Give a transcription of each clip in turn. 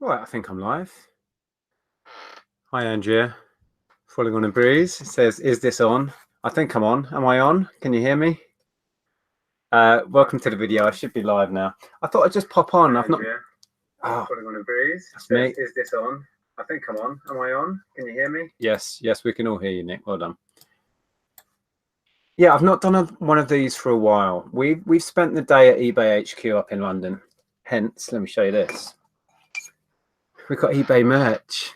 Right, I think I'm live. Hi, Andrea. Falling on a breeze. It says, is this on? I think I'm on. Am I on? Can you hear me? Welcome to the video. I should be live now. I thought I'd just pop on. I've not. Falling on a breeze. That's me. Is this on? I think I'm on. Am I on? Can you hear me? Yes, we can all hear you, Nick. Well done. Yeah, I've not done one of these for a while. We've spent the day at eBay HQ up in London. Hence, let me show you this. We've got eBay merch,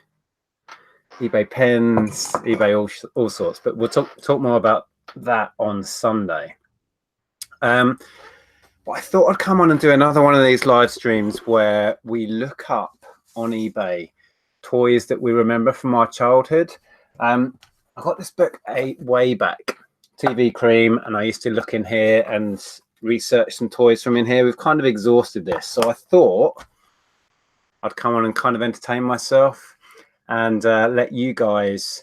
eBay pens, eBay all sorts. But we'll talk more about that on Sunday. But I thought I'd come on and do another one of these live streams where we look up on eBay toys that we remember from our childhood. I got this book way back, TV Cream, and I used to look in here and research some toys from in here. We've kind of exhausted this, so I thought I'd come on and kind of entertain myself and let you guys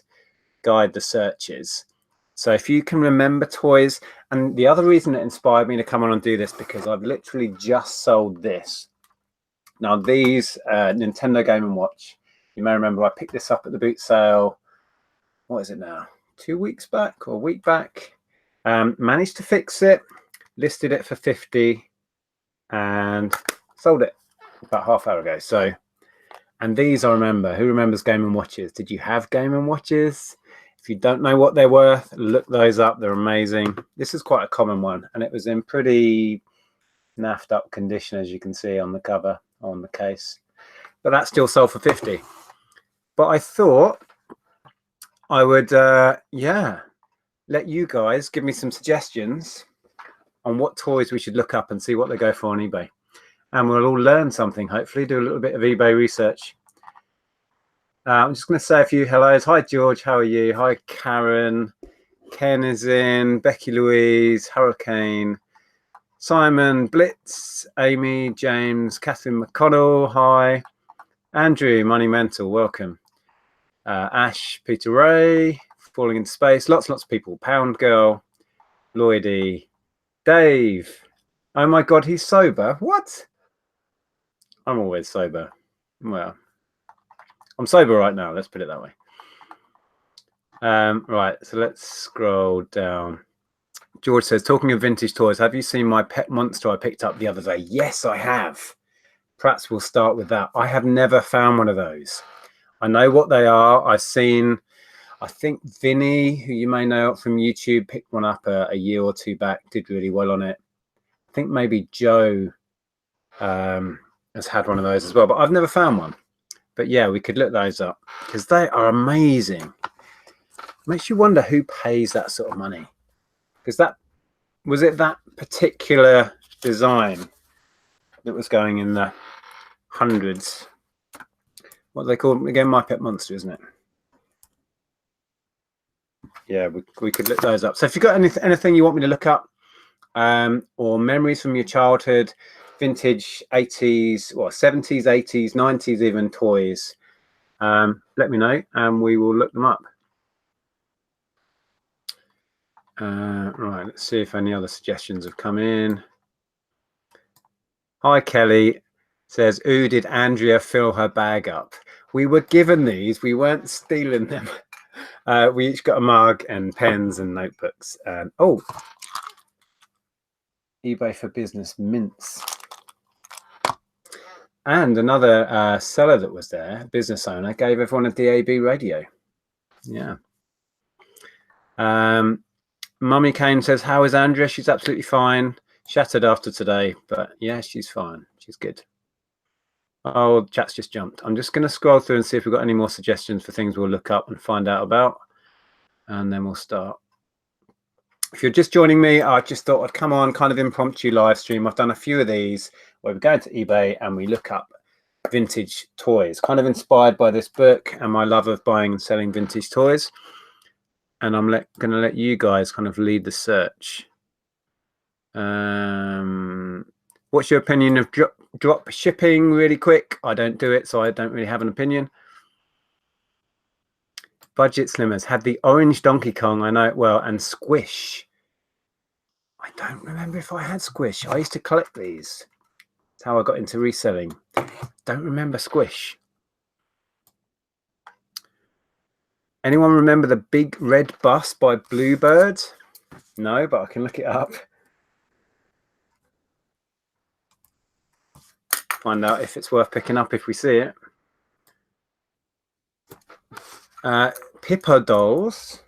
guide the searches. So if you can remember toys, and the other reason that inspired me to come on and do this, because I've literally just sold this. Now these Nintendo Game & Watch, you may remember I picked this up at the boot sale, what is it now, 2 weeks back or a week back. Managed to fix it, listed it for 50 and sold it about half hour ago. So, and these I remember. Who remembers Game & Watches? Did you have Game & Watches? If you don't know what they're worth, look those up. They're amazing. This is quite a common one, and it was in pretty naffed up condition, as you can see on the cover, on the case. But that still sold for 50. But I thought I would, yeah, let you guys give me some suggestions on what toys we should look up and see what they go for on eBay. And we'll all learn something, hopefully, do a little bit of eBay research. I'm just going to say a few hellos. Hi, George. How are you? Hi, Karen. Ken is in. Becky Louise. Hurricane. Simon. Blitz. Amy. James. Catherine McConnell. Hi. Andrew. Money Mental. Welcome. Ash. Peter Ray. Falling in Space. Lots of people. Pound Girl. Lloydie. Dave. Oh, my God. He's sober. What? I'm always sober. Well, I'm sober right now, let's put it that way. Right, so let's scroll down. George says, talking of vintage toys, have you seen my pet monster I picked up the other day? Yes, I have. Perhaps we'll start with that. I have never found one of those. I know what they are. I've seen, I think Vinny, who you may know from YouTube, picked one up a year or two back, did really well on it. I think maybe Joe has had one of those as well, but I've never found one. But yeah, we could look those up because they are amazing. Makes you wonder who pays that sort of money. Because that was it, that particular design that was going in the hundreds. What do they call them again? My Pet Monster, isn't it? Yeah, we could look those up. So if you've got anything you want me to look up, or memories from your childhood, vintage 80s or 70s, 80s, 90s even toys, let me know and we will look them up. Right, let's see if any other suggestions have come in. Hi, Kelly. Says, ooh, did Andrea fill her bag up? We were given these, we weren't stealing them. We each got a mug and pens and notebooks. Oh, eBay for Business mints. And another seller that was there, business owner, gave everyone a DAB radio. Yeah. Mummy Kane says, how is Andrea? She's absolutely fine. Shattered after today, but yeah, she's fine. She's good. Oh, chat's just jumped. I'm just going to scroll through and see if we've got any more suggestions for things we'll look up and find out about. And then we'll start. If you're just joining me, I just thought I'd come on, kind of impromptu live stream. I've done a few of these where we go to eBay and we look up vintage toys, kind of inspired by this book and my love of buying and selling vintage toys. And I'm going to let you guys kind of lead the search. What's your opinion of drop shipping? Really quick. I don't do it, so I don't really have an opinion. Budget Slimmers had the orange Donkey Kong, I know it well, and Squish. I don't remember if I had Squish. I used to collect these. That's how I got into reselling. don't remember Squish. Anyone remember the Big Red Bus by Bluebird? No, but I can look it up. Find out if it's worth picking up if we see it. Pippa Dolls.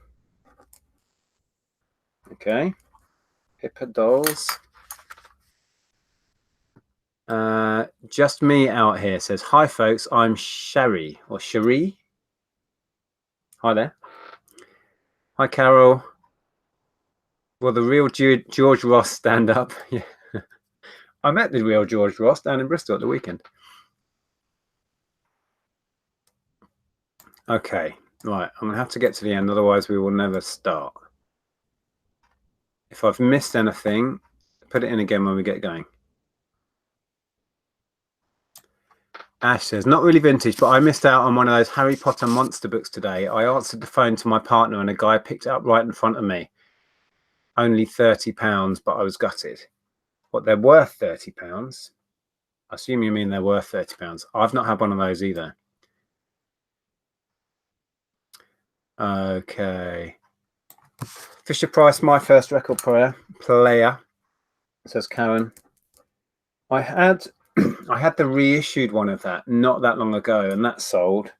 Okay. Pippa Dolls. Just me out here says, hi folks, I'm Sherry or Cherie. Hi there. Hi Carol. Well, the real George Ross stand up. Yeah. I met the real George Ross down in Bristol at the weekend. Okay, right. I'm gonna have to get to the end, otherwise we will never start. If I've missed anything, put it in again when we get going. Ash says, not really vintage, but I missed out on one of those Harry Potter monster books today. I answered the phone to my partner and a guy picked it up right in front of me. Only £30, but I was gutted. What, they're worth £30? I assume you mean they're worth £30. I've not had one of those either. Okay. Fisher Price, my first record player, says Karen. I had the reissued one of that not that long ago, and that sold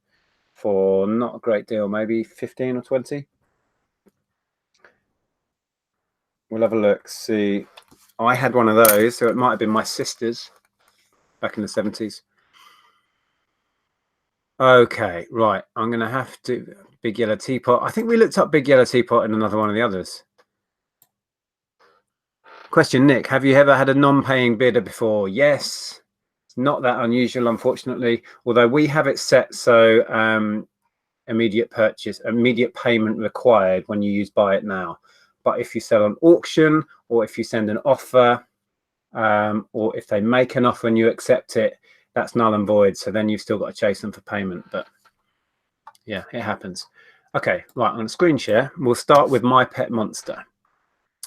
for not a great deal, maybe 15 or 20. We'll have a look, see. I had one of those, so it might have been my sister's back in the 70s. Okay, right. I'm going to have to... Big Yellow Teapot. I think we looked up Big Yellow Teapot in another one of the others. Question, Nick. Have you ever had a non-paying bidder before? Yes. It's not that unusual, unfortunately. Although we have it set so immediate payment required when you use Buy It Now. But if you sell on auction, or if you send an offer, or if they make an offer and you accept it, that's null and void. So then you've still got to chase them for payment. But yeah, it happens. Okay, right, I'm going to screen share. We'll start with My Pet Monster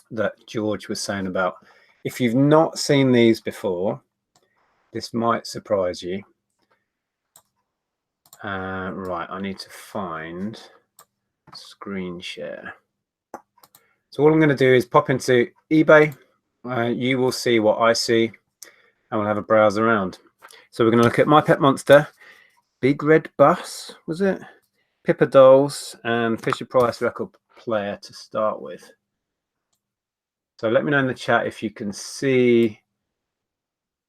that George was saying about. If you've not seen these before, this might surprise you. Right, I need to find screen share. So all I'm going to do is pop into eBay. You will see what I see, and we'll have a browse around. So we're going to look at My Pet Monster, Big Red Bus, was it? Pippa Dolls, and Fisher Price record player to start with. So let me know in the chat if you can see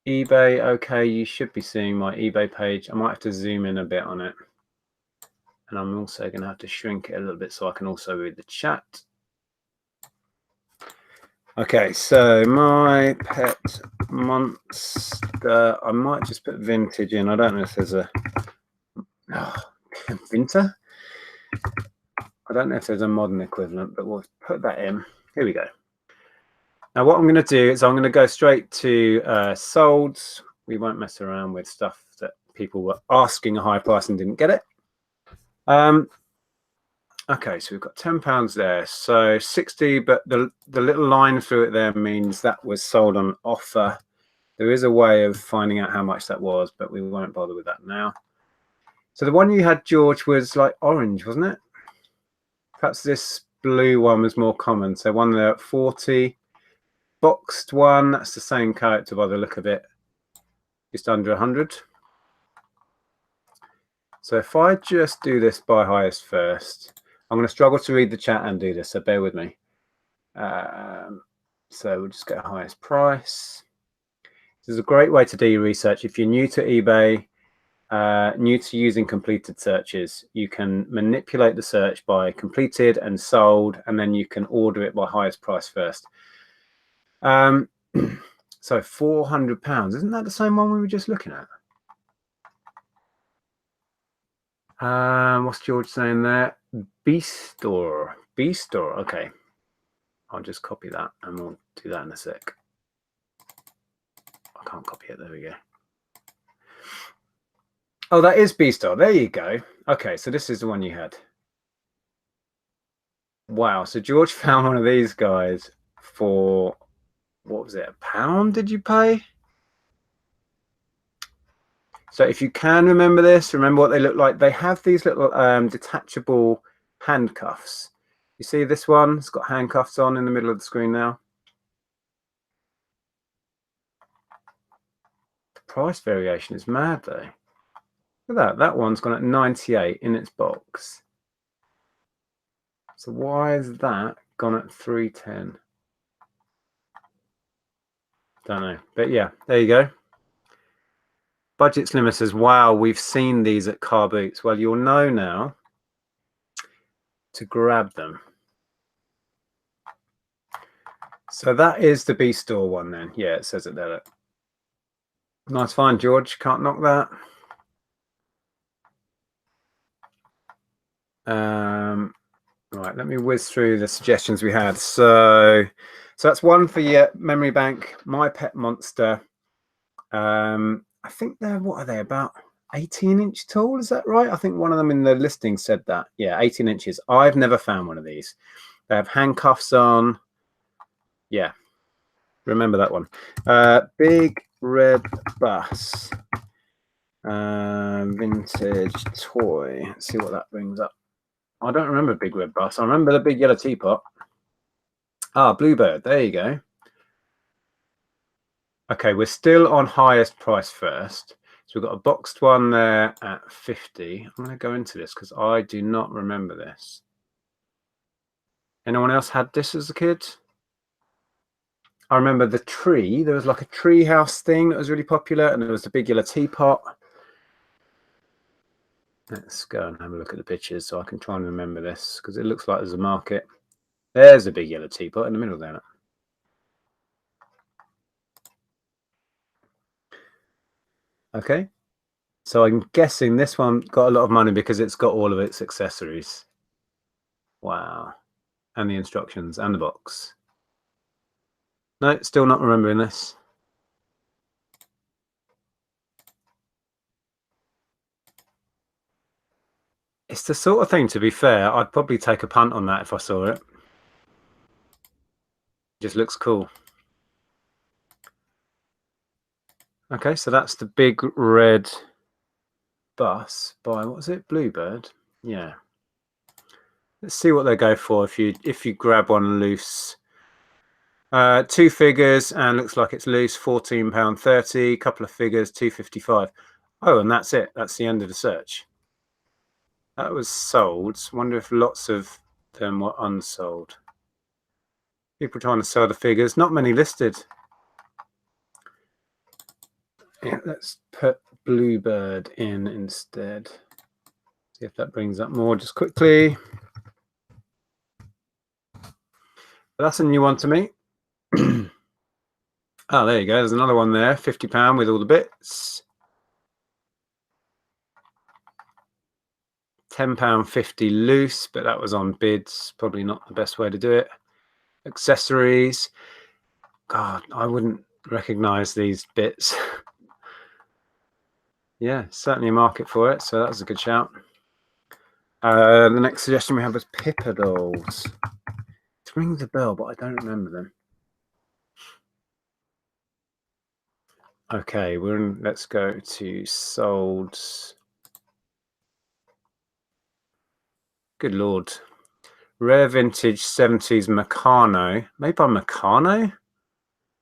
eBay. Okay, you should be seeing my eBay page. I might have to zoom in a bit on it. And I'm also going to have to shrink it a little bit so I can also read the chat. Okay, so My Pet Monster. I might just put vintage in. I don't know if there's a... Vinter? I don't know if there's a modern equivalent, but we'll put that in. Here we go. Now what I'm going to do is I'm going to go straight to solds. We won't mess around with stuff that people were asking a high price and didn't get it. Okay, so we've got £10 there. So 60, but the little line through it there means that was sold on offer. There is a way of finding out how much that was, but we won't bother with that now. So the one you had, George, was like orange, wasn't it? Perhaps this blue one was more common. So one there at 40. Boxed one, that's the same character by the look of it, just under 100. So if I just do this by highest first, I'm going to struggle to read the chat and do this, so bear with me. So we'll just get a highest price. This is a great way to do your research. If you're new to eBay, new to using completed searches, you can manipulate the search by completed and sold, and then you can order it by highest price first. So £400, isn't that the same one we were just looking at? What's George saying there? B-Store. B-Store, okay. I'll just copy that and we'll do that in a sec. I can't copy it, there we go. Oh, that is B-Store, there you go. Okay, so this is the one you had. Wow, so George found one of these guys for, what was it, £1 did you pay? So if you can remember this, remember what they look like. They have these little detachable handcuffs. You see this one? It's got handcuffs on in the middle of the screen now. The price variation is mad though. Look at that. That one's gone at 98 in its box. So why is that gone at 310? Don't know. But yeah, there you go. Budget Slimmer says, wow, we've seen these at Car Boots. Well, you'll know now to grab them. So that is the B Store one then. Yeah, it says it there. Nice find, George. Can't knock that. Right, let me whiz through the suggestions we had. So that's one for your memory bank. My Pet Monster. I think they're, what are they, about 18-inch tall? Is that right? I think one of them in the listing said that. Yeah, 18 inches. I've never found one of these. They have handcuffs on. Yeah, remember that one. Big Red Bus. Vintage toy. Let's see what that brings up. I don't remember Big Red Bus. I remember the big yellow teapot. Ah, Bluebird. There you go. Okay, we're still on highest price first. So we've got a boxed one there at 50. I'm going to go into this because I do not remember this. Anyone else had this as a kid? I remember the tree. There was like a tree house thing that was really popular, and there was the big yellow teapot. Let's go and have a look at the pictures so I can try and remember this, because it looks like there's a market. There's a big yellow teapot in the middle there. Okay, so I'm guessing this one got a lot of money because it's got all of its accessories. Wow. And the instructions and the box. No, still not remembering this. It's the sort of thing, to be fair, I'd probably take a punt on that if I saw it. Just looks cool. Okay, so that's the Big Red Bus by, what was it, Bluebird? Yeah. Let's see what they go for if you grab one loose. 2 figures and looks like it's loose, £14.30. Couple of figures, £2.55. Oh, and that's it. That's the end of the search. That was sold. Wonder if lots of them were unsold. People trying to sell the figures. Not many listed. Yeah, let's put Bluebird in instead. See if that brings up more just quickly. That's a new one to me. Oh, there you go. There's another one there. £50 with all the bits. £10.50 loose, but that was on bids. Probably not the best way to do it. Accessories. God, I wouldn't recognize these bits. Yeah, certainly a market for it, so that was a good shout. The next suggestion we have was Pippa Dolls. It rings a bell, but I don't remember them. Okay, let's go to sold. Good Lord. Rare vintage 70s Meccano. Made by Meccano?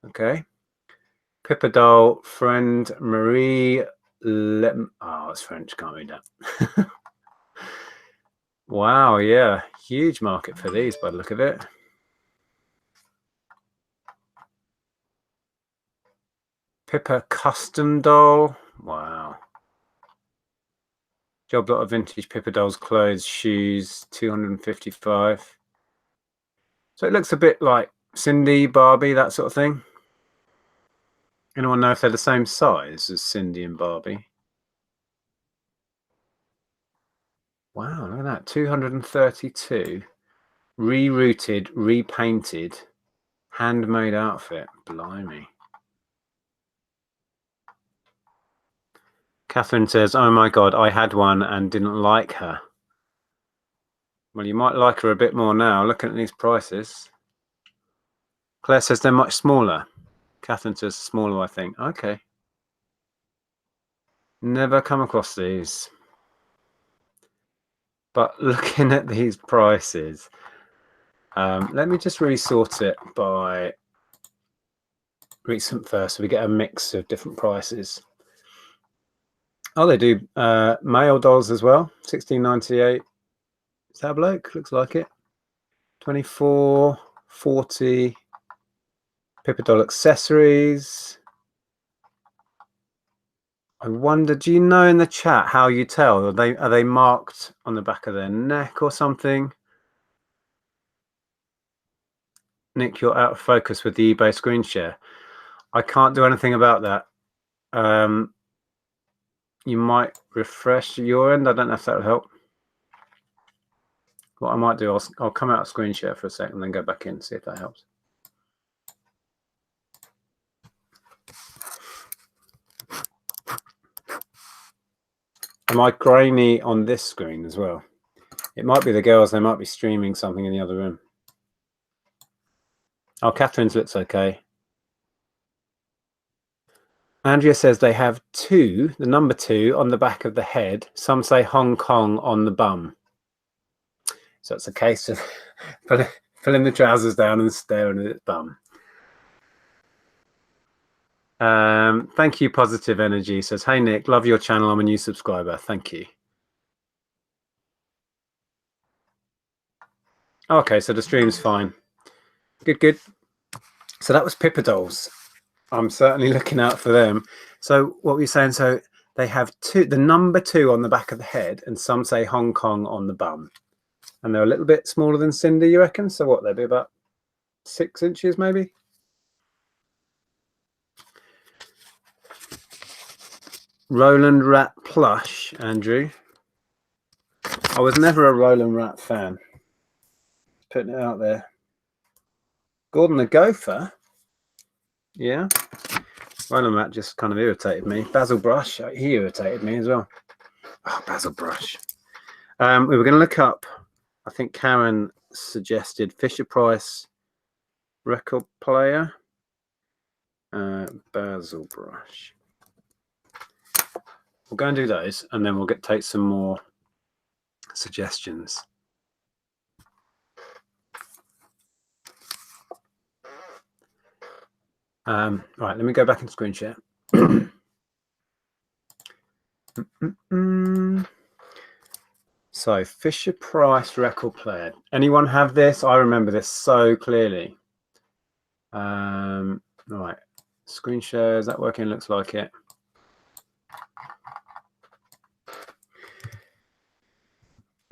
Okay. Pippa Doll, friend Marie. Oh, it's French, can't read that. Wow, yeah. Huge market for these by the look of it. Pippa Custom Doll. Wow. Job lot of vintage Pippa Dolls clothes, shoes, 255. So it looks a bit like Cindy, Barbie, that sort of thing. Anyone know if they're the same size as Cindy and Barbie? Wow, look at that. 232. Rerouted, repainted, handmade outfit. Blimey. Catherine says, oh my God, I had one and didn't like her. Well, you might like her a bit more now, looking at these prices. Claire says they're much smaller. Catherine says smaller, I think. Okay. Never come across these. But looking at these prices, let me just resort it by recent first, so we get a mix of different prices. Oh, they do male dolls as well. 16.98. Is that a bloke? Looks like it. 24.40. Pippa Doll accessories. I wonder, do you know in the chat how you tell? Are they marked on the back of their neck or something? Nick, you're out of focus with the eBay screen share. I can't do anything about that. You might refresh your end. I don't know if that would help. What I might do, I'll come out of screen share for a second and then go back in and see if that helps. Am I grainy on this screen as well? It might be the girls. They might be streaming something in the other room. Oh, Catherine's looks okay. Andrea says they have the number 2 on the back of the head. Some say Hong Kong on the bum. So it's a case of pulling the trousers down and staring at its bum. Thank you, Positive Energy says, hey Nick, love your channel. I'm a new subscriber. Thank you. Okay, so the stream's fine. Good. So that was Pippa Dolls. I'm certainly looking out for them. So what were you saying? So they have the number 2 on the back of the head, and some say Hong Kong on the bum. And they're a little bit smaller than Cindy, you reckon? So what, they'd be about 6 inches maybe? Roland Rat plush, Andrew. I was never a Roland Rat fan. Putting it out there. Gordon the Gopher. Yeah. Roland Rat just kind of irritated me. Basil Brush, he irritated me as well. Oh, Basil Brush. We were going to look up, I think Karen suggested Fisher Price record player. Basil Brush. We'll go and do those, and then we'll take some more suggestions. Right, let me go back and screen share. So Fisher Price record player. Anyone have this? I remember this so clearly. Right, screen share, is that working? Looks like it.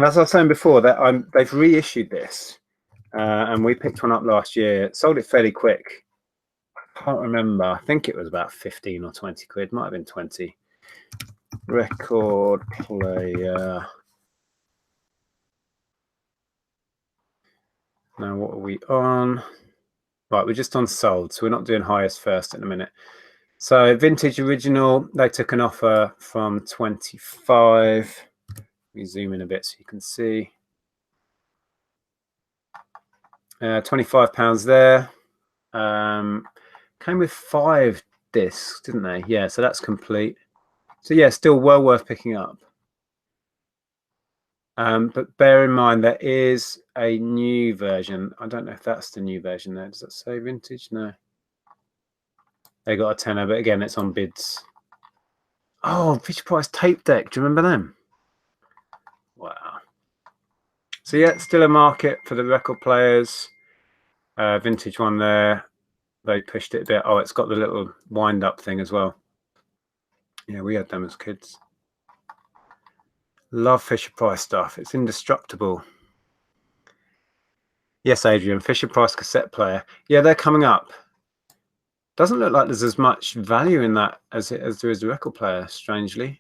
As I was saying before, that they've reissued this, and we picked one up last year. Sold it fairly quick. I can't remember. I think it was about 15 or 20 quid. Might have been 20. Record player. Now what are we on? Right, we're just on sold, so we're not doing highest first in a minute. So vintage original, they took an offer from 25. Let me zoom in a bit so you can see. £25 there. Came with 5 discs, didn't they? Yeah, so that's complete. So yeah, still well worth picking up. But bear in mind there is a new version. I don't know if that's the new version there. Does that say vintage? No. They got a tenner, but again, it's on bids. Oh, Fisher Price tape deck. Do you remember them? Wow. So yeah, still a market for the record players. Vintage one there. They pushed it a bit. Oh, it's got the little wind up thing as well. Yeah, we had them as kids. Love Fisher Price stuff. It's indestructible. Yes, Adrian, Fisher Price cassette player. Yeah, they're coming up. Doesn't look like there's as much value in that as there is the record player, strangely.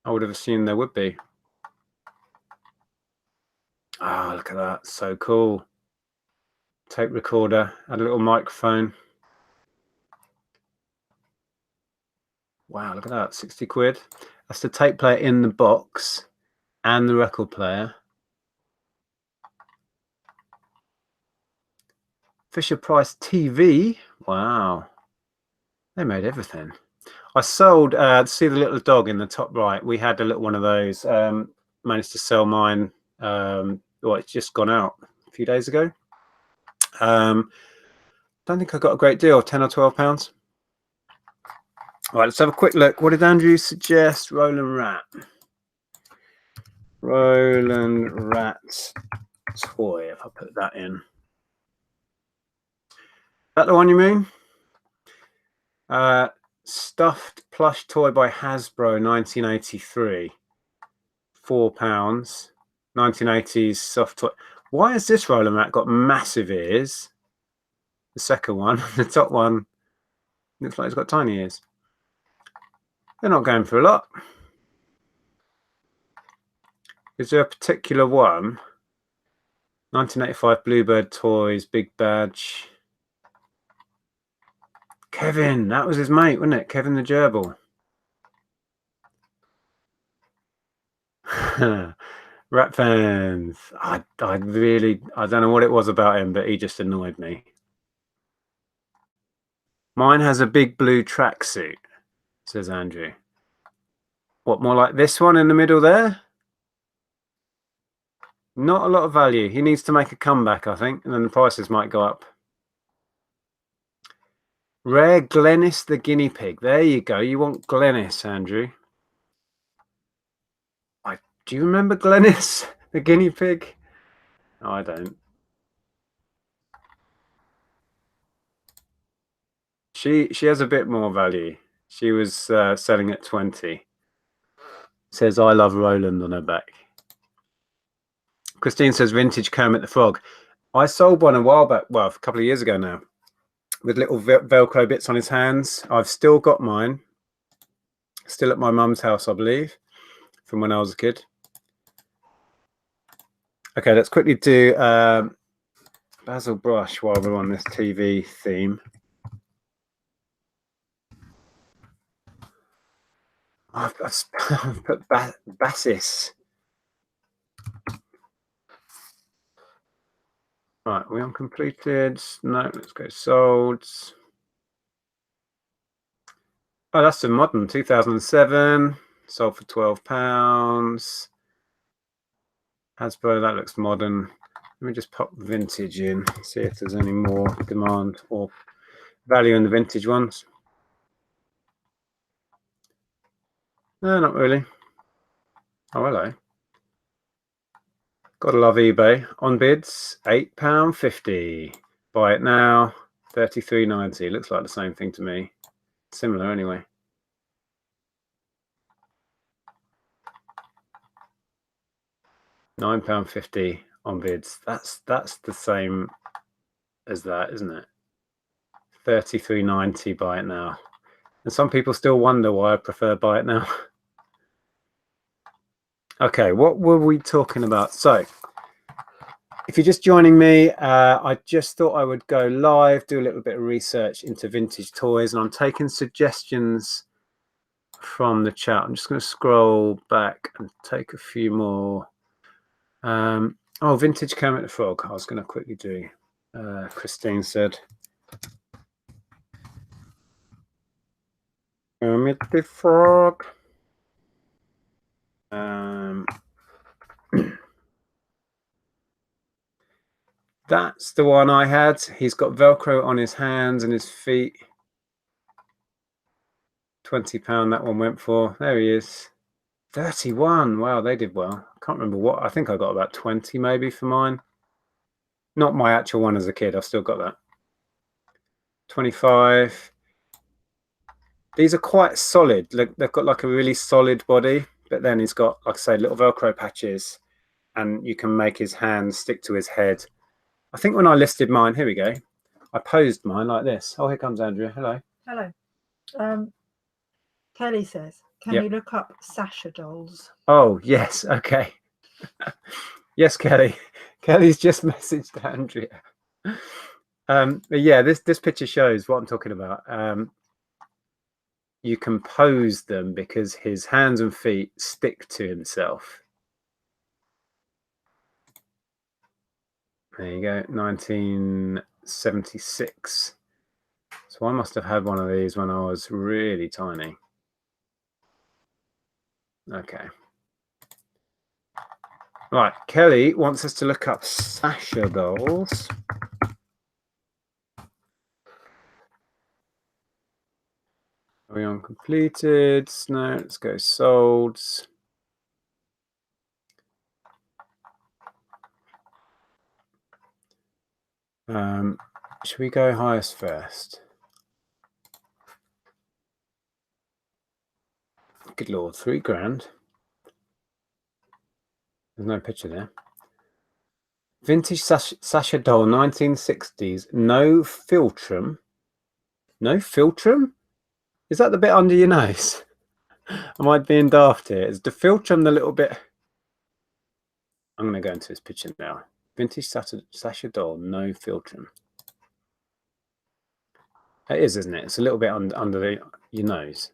I would have assumed there would be. Ah, oh, look at that. So cool. Tape recorder, add a little microphone. Wow, look at that. 60 quid. That's the tape player in the box and the record player. Fisher Price TV. Wow. They made everything. I sold, see the little dog in the top right. We had a little one of those. Managed to sell mine. Well, it's just gone out a few days ago. Don't think I got a great deal, 10 or 12 pounds. All right, let's have a quick look. What did Andrew suggest? Roland Rat. Roland Rat toy, if I put that in. Is that the one you mean? Stuffed plush toy by Hasbro, 1983. £4. 1980s soft toy. Why has this Roland Rat got massive ears? The second one, the top one, looks like it's got tiny ears. They're not going for a lot. Is there a particular one? 1985 Bluebird Toys, big badge. Kevin, that was his mate, wasn't it? Kevin the Gerbil. Rat fans. I don't know what it was about him, but he just annoyed me. Mine has a big blue tracksuit, says Andrew. What, more like this one in the middle there? Not a lot of value. He needs to make a comeback, I think, and then the prices might go up. Rare Glennis the guinea pig. There you go. You want Glennis, Andrew. Do you remember Glennis the guinea pig? No, I don't. She has a bit more value. She was selling at 20. Says I love Roland on her back. Christine says vintage Kermit the Frog. I sold one a while back, well, a couple of years ago now, with little Velcro bits on his hands. I've still got mine. Still at my mum's house, I believe, from when I was a kid. Okay, let's quickly do Basil Brush while we're on this TV theme. I've put Bassis. Right, we uncompleted. No, let's go sold. Oh, that's a modern 2007. Sold for £12. Hasbro, that looks modern. Let me just pop vintage in, see if there's any more demand or value in the vintage ones. No, not really. Oh, hello. Gotta love eBay. On bids, £8.50. Buy it now, $33.90. Looks like the same thing to me. Similar anyway. £9.50 on bids. That's the same as that, isn't it? $33.90. Buy it now. And some people still wonder why I prefer buy it now. Okay, what were we talking about? So, if you're just joining me, I just thought I would go live, do a little bit of research into vintage toys, and I'm taking suggestions from the chat. I'm just going to scroll back and take a few more. Oh, vintage Kermit the Frog. I was going to quickly do. Christine said. Kermit the Frog. That's the one I had. He's got Velcro on his hands and his feet. £20 that one went for. There he is. 31. Wow, they did well. I can't remember what. I think I got about 20 maybe for mine. Not my actual one as a kid. I've still got that. 25. These are quite solid. Look, they've got like a really solid body, but then he's got, like I say, little Velcro patches, and you can make his hands stick to his head. I think when I listed mine, here we go, I posed mine like this. Oh, here comes Andrea. Hello. Hello. Kelly says, can you look up Sasha dolls? Oh, yes. Okay. Yes, Kelly. Kelly's just messaged Andrea. But yeah, this picture shows what I'm talking about. You can pose them because his hands and feet stick to himself. There you go, 1976. So So I must have had one of these when I was really tiny. Okay. Right, Kelly wants us to look up Sasha dolls. Are we on completed? No, let's go solds. Should we go highest first? Good Lord, £3,000. There's no picture there. Vintage Sasha doll, 1960s. No philtrum. No philtrum? Is that the bit under your nose? Am I being daft here? Is the philtrum the little bit? I'm going to go into this picture now. Vintage Sasha doll, no philtrum. It is, isn't it? It's a little bit under your nose.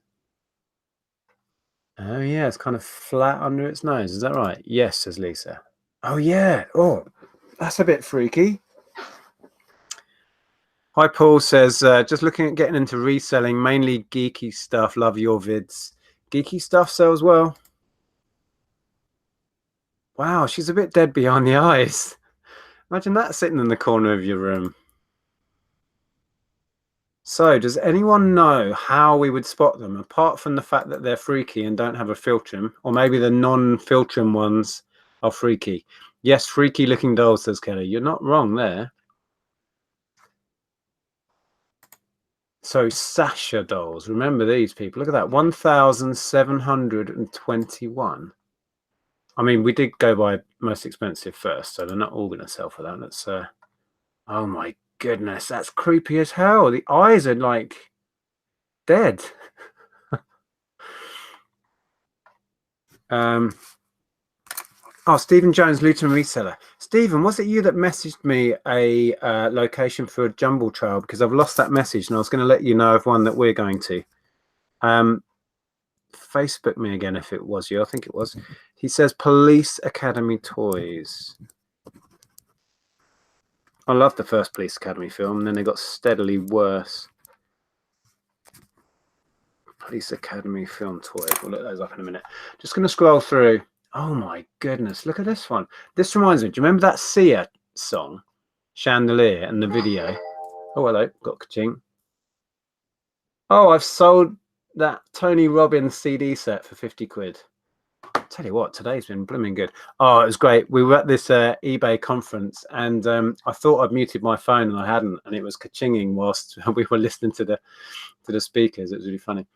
Oh, yeah, it's kind of flat under its nose. Is that right? Yes, says Lisa. Oh, yeah. Oh, that's a bit freaky. Hi, Paul says, just looking at getting into reselling, mainly geeky stuff. Love your vids. Geeky stuff sells well. Wow, she's a bit dead behind the eyes. Imagine that sitting in the corner of your room. So, does anyone know how we would spot them, apart from the fact that they're freaky and don't have a philtrum? Or maybe the non-philtrum ones are freaky. Yes, freaky looking dolls, says Kelly. You're not wrong there. So, Sasha dolls. Remember these people. Look at that. 1,721. I mean, we did go by most expensive first, so they're not all going to sell for that. Let's, oh my goodness, that's creepy as hell. The eyes are like dead. Oh, Stephen Jones, Luton Reseller. Stephen, was it you that messaged me a location for a jumble trail? Because I've lost that message and I was going to let you know of one that we're going to. Facebook me again if it was you. I think it was. He says Police Academy Toys. I loved the first Police Academy film, and then they got steadily worse. Police Academy film toys. We'll look those up in a minute. Just going to scroll through. Oh my goodness, look at this one. This reminds me, do you remember that Sia song, Chandelier, and the video? Oh, hello, got ka-ching. Oh, I've sold that Tony Robbins CD set for 50 quid. Tell you what, today's been blooming good. Oh, it was great. We were at this eBay conference, and I thought I'd muted my phone, and I hadn't, and it was ka-chinging whilst we were listening to the speakers. It was really funny.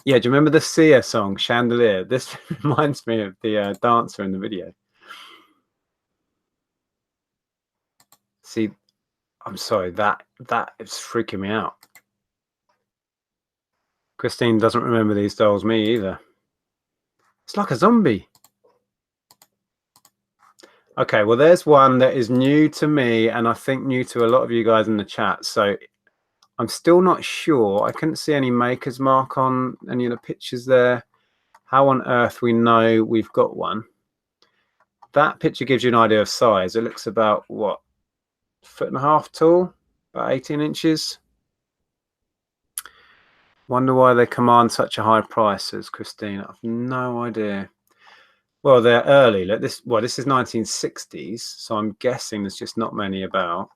Yeah, do you remember the Sia song, Chandelier? This reminds me of the dancer in the video. See, I'm sorry, that is freaking me out. Christine doesn't remember these dolls, me either. It's like a zombie. Okay, well, there's one that is new to me, and I think new to a lot of you guys in the chat. So I'm still not sure. I couldn't see any maker's mark on any of the pictures there. How on earth we know we've got one? That picture gives you an idea of size. It looks about, what, 1.5 foot tall? About 18 inches. Wonder why they command such a high price, says Christine. I've no idea. Well, they're early. Like this, well, this is 1960s, so I'm guessing there's just not many about.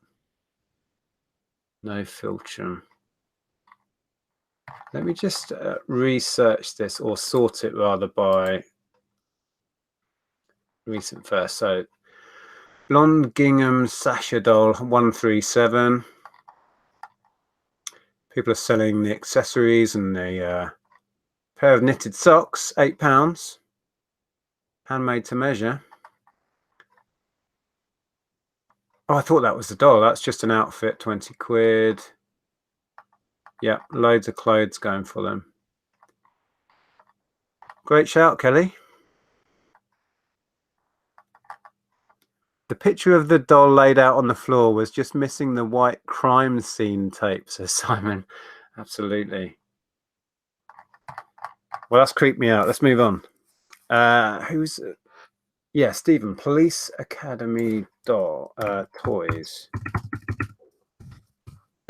No philtrum. Let me just research this, or sort it rather by recent first. So, blonde gingham Sasha doll 137. People are selling the accessories and the pair of knitted socks, £8. Handmade to measure. Oh, I thought that was the doll. That's just an outfit, 20 quid. Yeah, loads of clothes going for them. Great shout, Kelly. The picture of the doll laid out on the floor was just missing the white crime scene tape, says Simon. Absolutely. Well, that's creeped me out. Let's move on. Who's... Yeah, Stephen. Police Academy doll toys.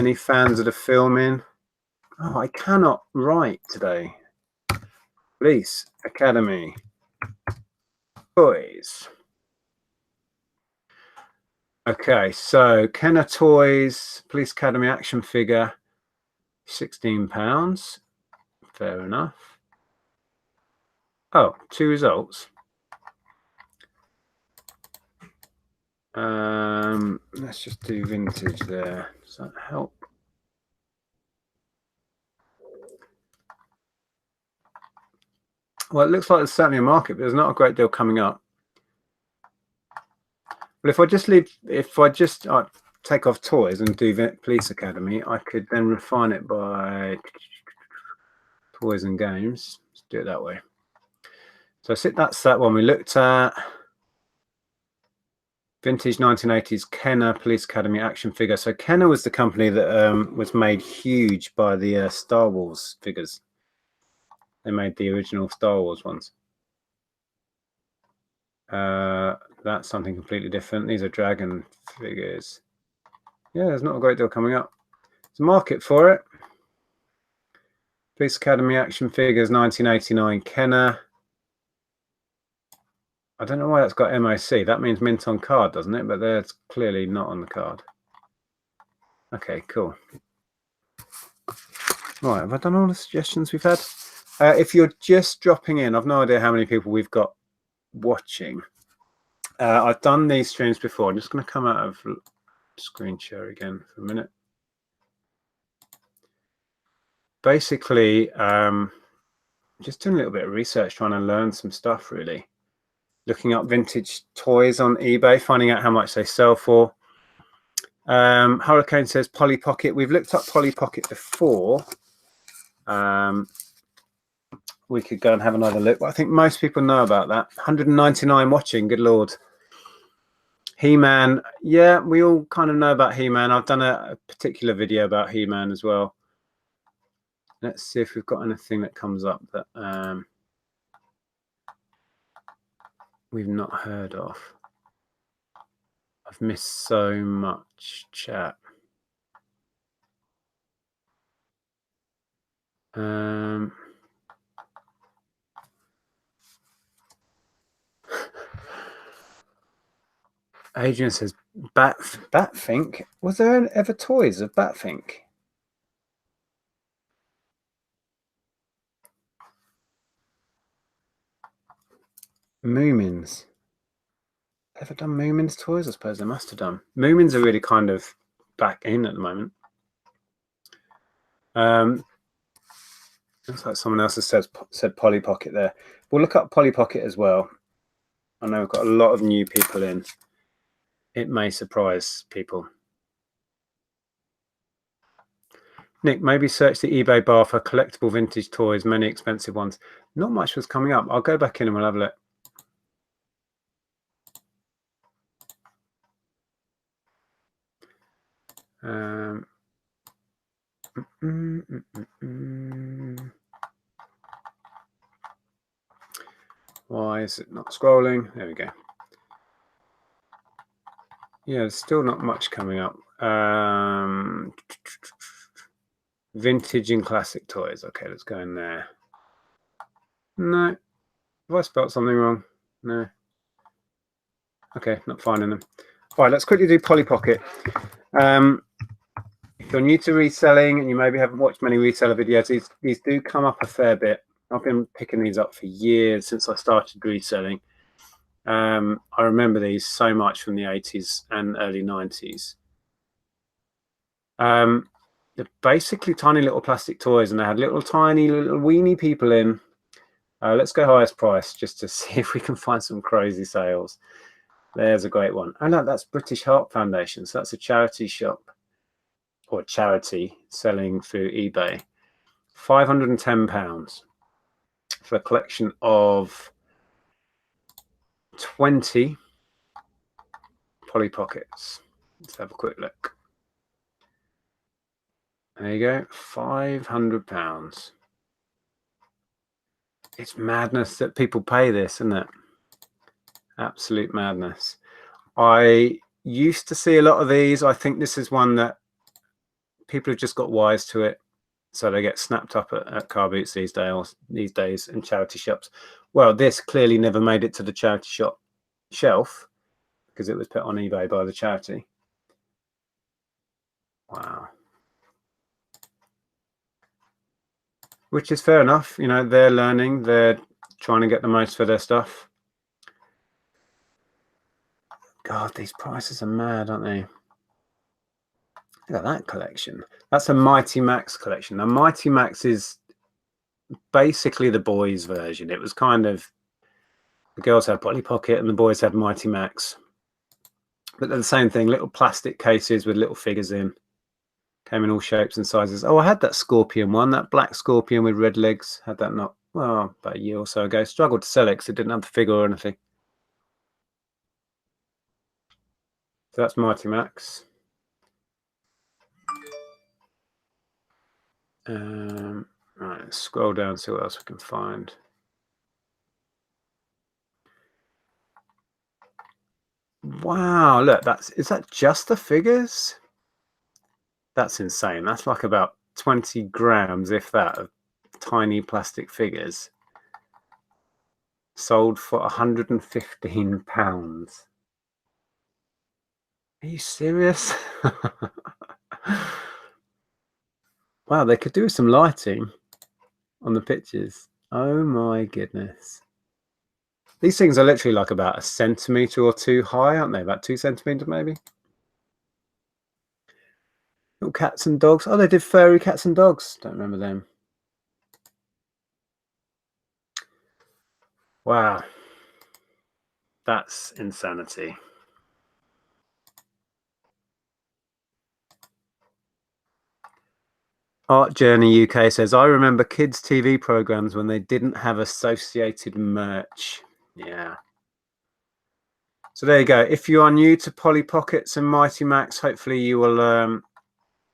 Any fans of the filming? Oh, I cannot write today. Police Academy toys. Okay, so Kenner Toys, Police Academy action figure, £16. Fair enough. Oh, 2 results. Let's just do vintage there. Does that help? Well, it looks like there's certainly a market, but there's not a great deal coming up. But if I just take off toys and do Police Academy, I could then refine it by toys and games. Let's do it that way. So that's that one we looked at. Vintage 1980s Kenner Police Academy action figure. So Kenner was the company that was made huge by the Star Wars figures. They made the original Star Wars ones. That's something completely different. These are Dragon figures. Yeah, there's not a great deal coming up. There's a market for it. Police Academy action figures, 1989 Kenner. I don't know why that's got MOC. That means mint on card, doesn't it? But that's clearly not on the card. Okay, cool. Right, have I done all the suggestions we've had? If you're just dropping in, I've no idea how many people we've got watching. I've done these streams before. I'm just going to come out of screen share again for a minute. Basically, just doing a little bit of research, trying to learn some stuff, really. Looking up vintage toys on eBay, finding out how much they sell for. Hurricane says Polly Pocket. We've looked up Polly Pocket before. We could go and have another look, but I think most people know about that. 199 watching, good lord. He-Man, yeah, we all kind of know about He-Man. I've done a particular video about He-Man as well. Let's see if we've got anything that comes up that we've not heard of. I've missed so much chat. Adrian says Batfink. Was there ever toys of Batfink? Moomins. Ever done Moomins toys? I suppose they must have done. Moomins are really kind of back in at the moment. Looks like someone else has said Polly Pocket there. We'll look up Polly Pocket as well. I know we've got a lot of new people in. It may surprise people. Nick, maybe search the eBay bar for collectible vintage toys, many expensive ones. Not much was coming up. I'll go back in and we'll have a look. Why is it not scrolling? There we go. Yeah, there's still not much coming up. Vintage and classic toys. Okay, let's go in there. No. Have I spelled something wrong? No. Okay, not finding them. All right, let's quickly do Polly Pocket. If you're new to reselling and you maybe haven't watched many reseller videos, these do come up a fair bit. I've been picking these up for years since I started reselling. I remember these so much from the 80s and early 90s. They're basically tiny little plastic toys, and they had tiny little weeny people in. Let's go highest price just to see if we can find some crazy sales. There's a great one. Oh no, that's British Heart Foundation. So that's a charity shop or charity selling through eBay. £510 for a collection of 20 Polly Pockets. Let's have a quick look. There you go, £500. It's madness that people pay this, isn't it? Absolute madness. I used to see a lot of these. I think this is one that people have just got wise to it, so they get snapped up at car boots these days and charity shops. Well, this clearly never made it to the charity shop shelf because it was put on eBay by the charity. Wow. Which is fair enough. You know, they're learning, they're trying to get the most for their stuff. God, these prices are mad, aren't they? Look at that collection. That's a Mighty Max collection. Now, Mighty Max is basically the boys' version. It was kind of, the girls had Polly Pocket and the boys had Mighty Max. But they're the same thing, little plastic cases with little figures in. Came in all shapes and sizes. Oh, I had that scorpion one, that black scorpion with red legs. Had that not, well, about a year or so ago. Struggled to sell it because it didn't have the figure or anything. So that's Mighty Max. Right, let's scroll down and see what else we can find. Wow, look, is that just the figures? That's insane. That's like about 20 grams, if that, of tiny plastic figures. Sold for £115. Are you serious? Wow, they could do some lighting on the pictures. Oh my goodness. These things are literally like about 1 centimetre or 2 high, aren't they? About 2 centimetres maybe. Little cats and dogs. Oh, they did furry cats and dogs. Don't remember them. Wow. That's insanity. Art Journey UK says, I remember kids' TV programs when they didn't have associated merch. Yeah. So there you go. If you are new to Polly Pockets and Mighty Max, hopefully you will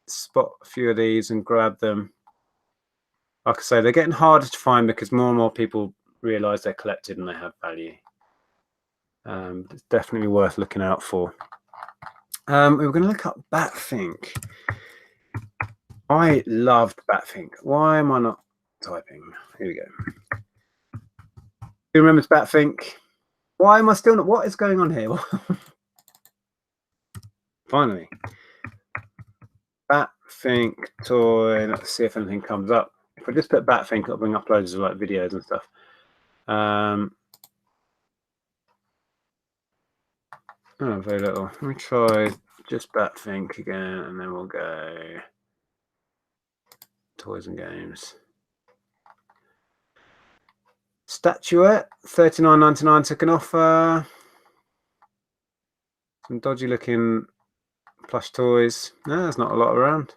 spot a few of these and grab them. Like I say, they're getting harder to find because more and more people realize they're collected and they have value. It's definitely worth looking out for. We were going to look up Batfink. I loved Batfink. Why am I not typing? Here we go. Who remembers Batfink? Why am I still not? What is going on here? Finally. Batfink toy. Let's see if anything comes up. If I just put Batfink, it'll bring up loads of like videos and stuff. Oh, very little. Let me try just Batfink again, and then we'll go toys and games. Statuette, $39.99 took an offer. Some dodgy looking plush toys. No, there's not a lot around.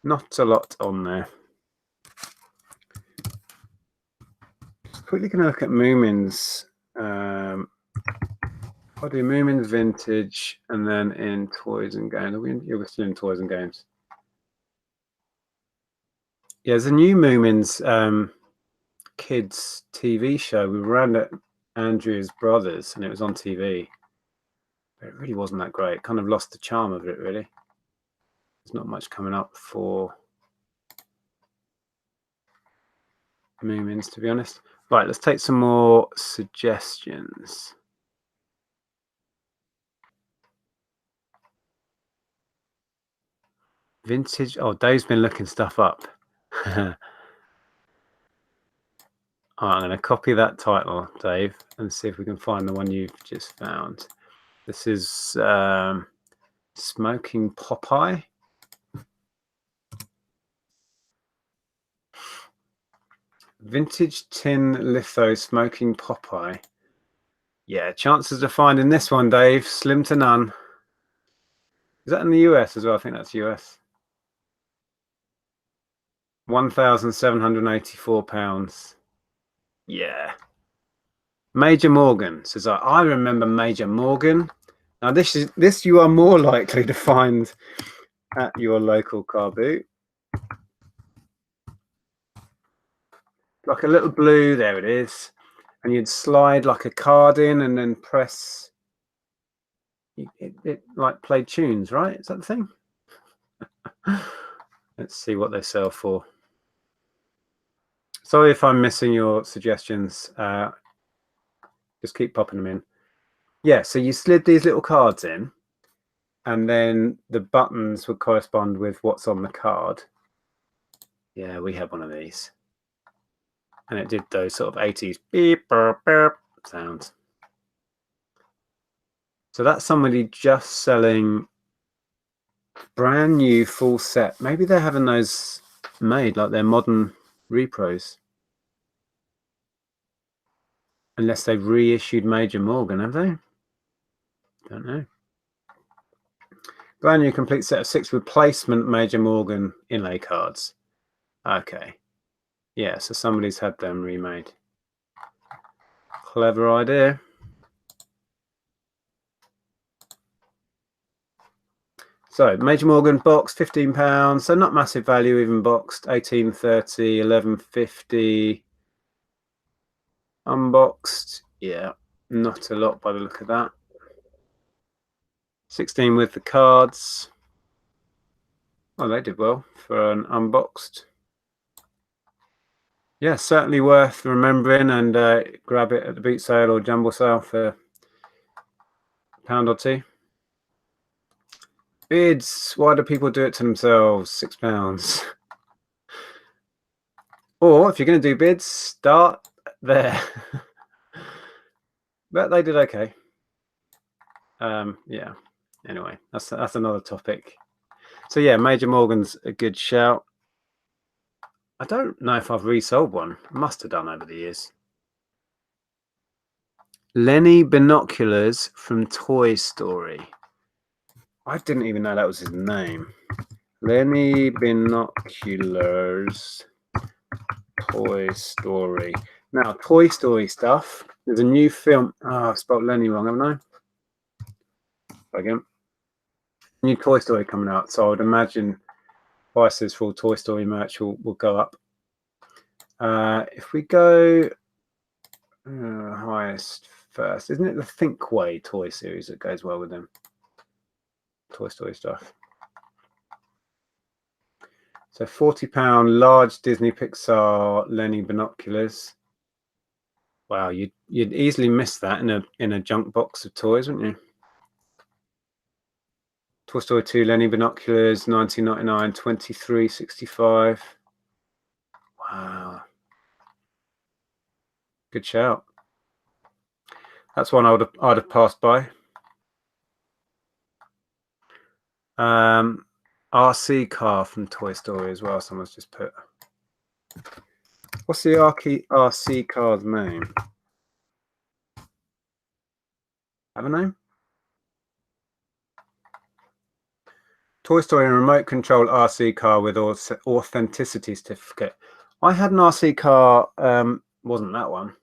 Not a lot on there. Just quickly going to look at Moomins. I'll do Moomins Vintage and then in toys and games. You're still in toys and games. Yeah, there's a new Moomins kids TV show. We ran at Andrew's Brothers and it was on TV. But it really wasn't that great. Kind of lost the charm of it, really. There's not much coming up for Moomins, to be honest. Right, let's take some more suggestions. Vintage. Oh, Dave's been looking stuff up. I'm going to copy that title, Dave, and see if we can find the one you've just found. This is Smoking Popeye. Vintage tin litho Smoking Popeye. Yeah, chances of finding this one, Dave, slim to none. Is that in the US as well? I think that's US. £1,784. Yeah. Major Morgan says, I remember Major Morgan. Now this you are more likely to find at your local car boot. Like a little blue, there it is. And you'd slide like a card in and then press. It like played tunes, right? Is that the thing? Let's see what they sell for. Sorry if I'm missing your suggestions. Just keep popping them in. Yeah, so you slid these little cards in, and then the buttons would correspond with what's on the card. Yeah, we had one of these. And it did those sort of 80s beep, burp, burp sounds. So that's somebody just selling brand new full set. Maybe they're having those made like they're modern repros. Unless they've reissued Major Morgan, have they? Don't know. Brand new complete set of 6 replacement Major Morgan inlay cards. Okay. Yeah, so somebody's had them remade. Clever idea. So Major Morgan box, £15. So not massive value, even boxed. 18.30, 11.50. Unboxed. Yeah, not a lot by the look of that. 16 with the cards. Well, they did well for an unboxed. Yeah, certainly worth remembering, and grab it at the boot sale or jumble sale for £1 or £2. Bids. Why do people do it to themselves? £6. Or if you're going to do bids, start there. But they did okay. Yeah. Anyway, that's another topic. So yeah, Major Morgan's a good shout. I don't know if I've resold one. Must have done over the years. Lenny Binoculars from Toy Story. I didn't even know that was his name. Lenny Binoculars, Toy Story. Now, Toy Story stuff. There's a new film. Oh, I spelled Lenny wrong, haven't I? Again. New Toy Story coming out. So I would imagine prices for all Toy Story merch will go up. If we go highest first, isn't it the Thinkway toy series that goes well with them? Toy Story stuff. So £40 large Disney Pixar Lenny Binoculars. Wow, you'd easily miss that in a junk box of toys, wouldn't you? Toy Story 2 Lenny Binoculars, 1999, 23.65. Wow. Good shout. That's one I'd have passed by. RC car from Toy Story as well. Someone's just put. What's the RC car's name? Have a name? Toy Story and remote control RC car with authenticity certificate. I had an RC car, wasn't that one,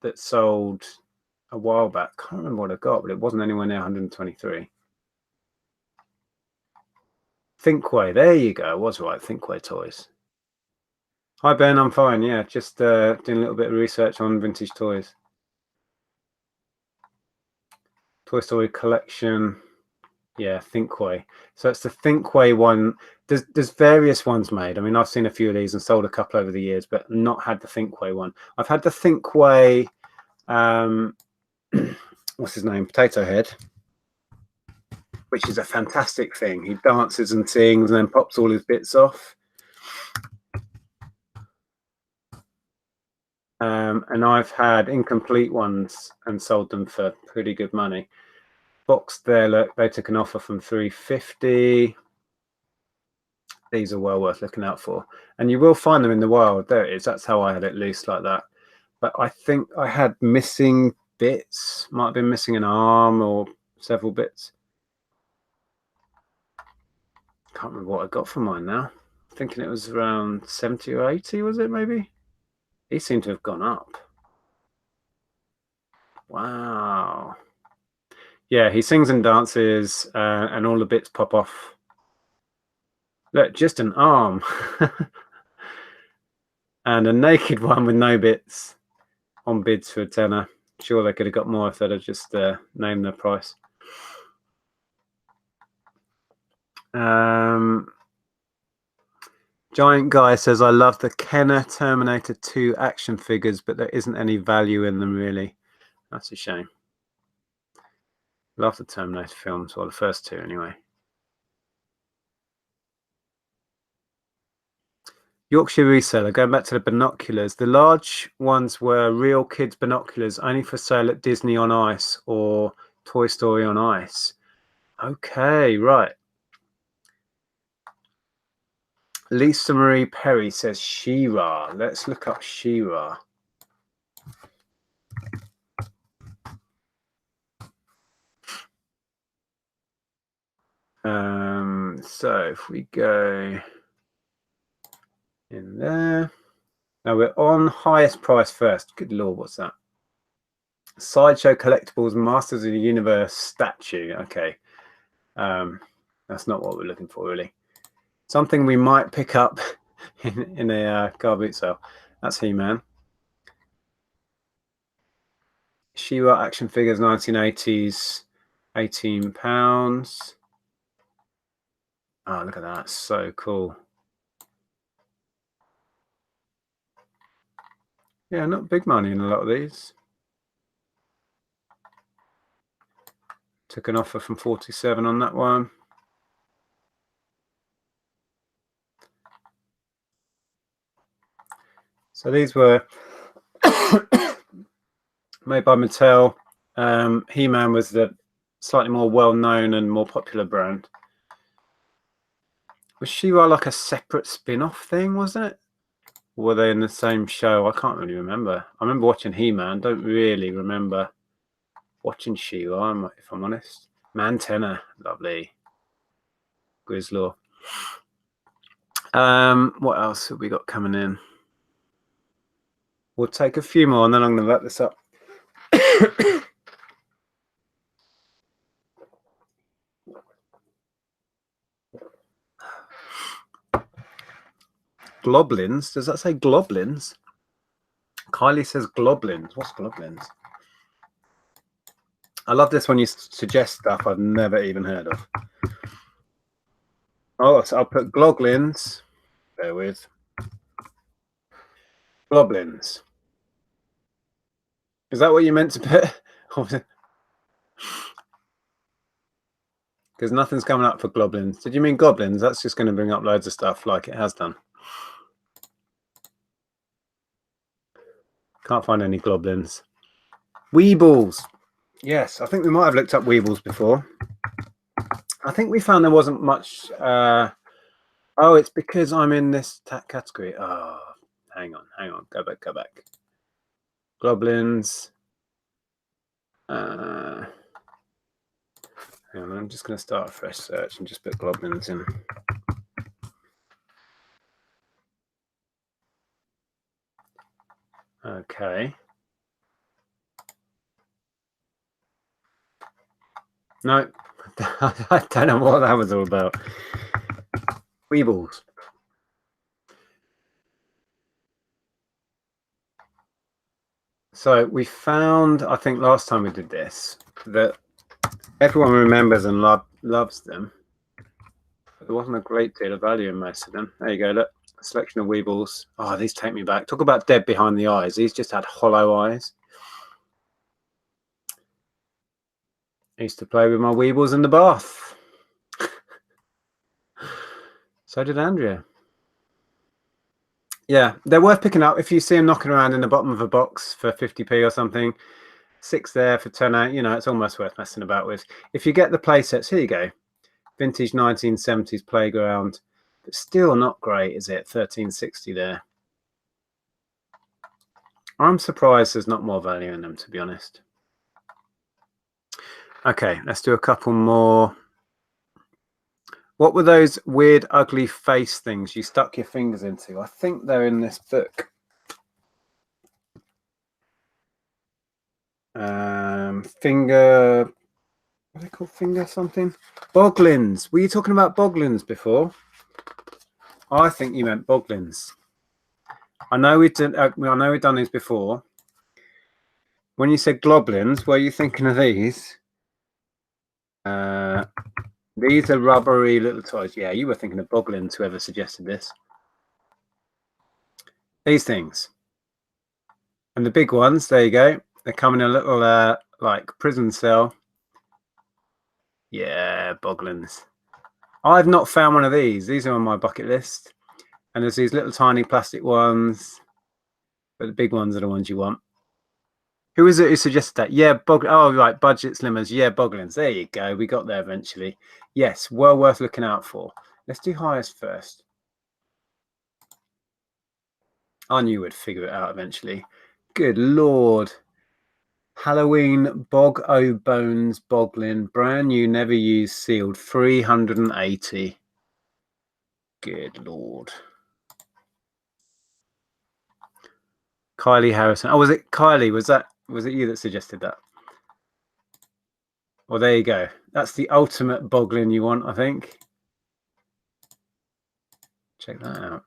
that sold a while back. Can't remember what I got, but it wasn't anywhere near 123. Thinkway, there you go. I was right. Thinkway Toys. Hi Ben, I'm fine. Yeah, just doing a little bit of research on vintage toys. Toy Story collection. Yeah, Thinkway. So it's the Thinkway one. There's various ones made. I mean, I've seen a few of these and sold a couple over the years, but not had the Thinkway one. I've had the Thinkway, what's his name? Potato Head, which is a fantastic thing. He dances and sings and then pops all his bits off. And I've had incomplete ones and sold them for pretty good money. Boxed there, look, they took an offer from $350. These are well worth looking out for, and you will find them in the wild. There it is. That's how I had it loose like that. But I think I had missing bits. Might have been missing an arm or several bits. Can't remember what I got for mine now. I'm thinking it was around 70 or 80, was it maybe? These seem to have gone up. Wow. Yeah, he sings and dances and all the bits pop off. Look, just an arm. And a naked one with no bits on bids for a tenner. Sure, they could have got more if they'd have just named their price. Giant Guy says, I love the Kenner Terminator 2 action figures, but there isn't any value in them, really. That's a shame. Love the Terminator films, well, the first two anyway. Yorkshire Reseller, going back to the binoculars. The large ones were real kids' binoculars, only for sale at Disney on Ice or Toy Story on Ice. Okay, right. Lisa Marie Perry says She-Ra. Let's look up She-Ra. So if we go in there. Now we're on highest price first. Good lord, what's that? Sideshow Collectibles Masters of the Universe statue. Okay. That's not what we're looking for, really. Something we might pick up in a car boot sale. That's He-Man. She-Ra action figures, 1980s, £18. Oh, look at that. So cool. Yeah, not big money in a lot of these. Took an offer from 47 on that one. So these were made by Mattel. He-Man was the slightly more well-known and more popular brand. Was She-Ra like a separate spin-off thing, wasn't it? Or were they in the same show? I can't really remember. I remember watching He-Man. Don't really remember watching She-Ra, if I'm honest. Mantenna, lovely. Grislaw. What else have we got coming in? We'll take a few more and then I'm going to wrap this up. Globlins? Does that say Globlins? Kylie says Globlins. What's Globlins? I love this when you suggest stuff I've never even heard of. Oh, so I'll put Globlins. Bear with. Globlins. Is that what you meant to put? Because nothing's coming up for Globlins. Did you mean Goblins? That's just going to bring up loads of stuff like it has done. Can't find any Globlins. Weebles. Yes, I think we might have looked up Weebles before. I think we found there wasn't much. Oh, it's because I'm in this category. Oh, hang on. Go back. Globlins. Hang on, I'm just going to start a fresh search and just put Globlins in. Okay. No, I don't know what that was all about. Weebles. So we found, I think last time we did this, that everyone remembers and loves them. But there wasn't a great deal of value in most of them. There you go, look. A selection of Weebles. Oh, these take me back. Talk about dead behind the eyes. These just had hollow eyes. I used to play with my Weebles in the bath. So did Andrea. Yeah, they're worth picking up. If you see them knocking around in the bottom of a box for 50p or something, 6 there for 10 you know, it's almost worth messing about with. If you get the play sets, here you go. Vintage 1970s playground. But still not great, is it? 1360 there. I'm surprised there's not more value in them, to be honest. Okay, let's do a couple more. What were those weird, ugly face things you stuck your fingers into? I think they're in this book. Finger, what are they called? Finger something? Boglins. Were you talking about Boglins before? I think you meant Boglins. I know we've done these before. When you said Globlins, were you thinking of these? These are rubbery little toys. Yeah, you were thinking of Boglins, whoever suggested this. These things. And the big ones, there you go. They come in a little like prison cell. Yeah, Boglins. I've not found one of these. These are on my bucket list. And there's these little tiny plastic ones, but the big ones are the ones you want. Who is it who suggested that? Yeah, oh, right, budget slimmers. Yeah, Boglins. There you go. We got there eventually. Yes, well worth looking out for. Let's do highest first. I knew we'd figure it out eventually. Good Lord. Halloween Bog O Bones Boglin. Brand new, never used, sealed. 380. Good Lord. Kylie Harrison. Oh, was it Kylie? Was it you that suggested that? Well, there you go. That's the ultimate Boglin you want, I think. Check that out.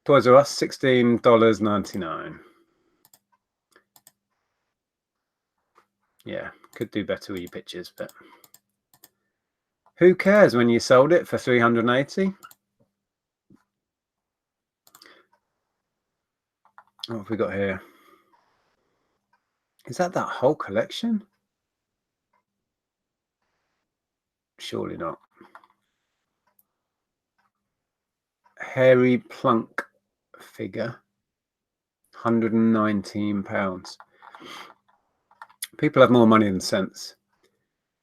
Toys R Us, $16.99. Yeah, could do better with your pictures, but who cares when you sold it for 380? What have we got here? Is that whole collection? Surely not. Hairy Plunk figure, £119. People have more money than sense.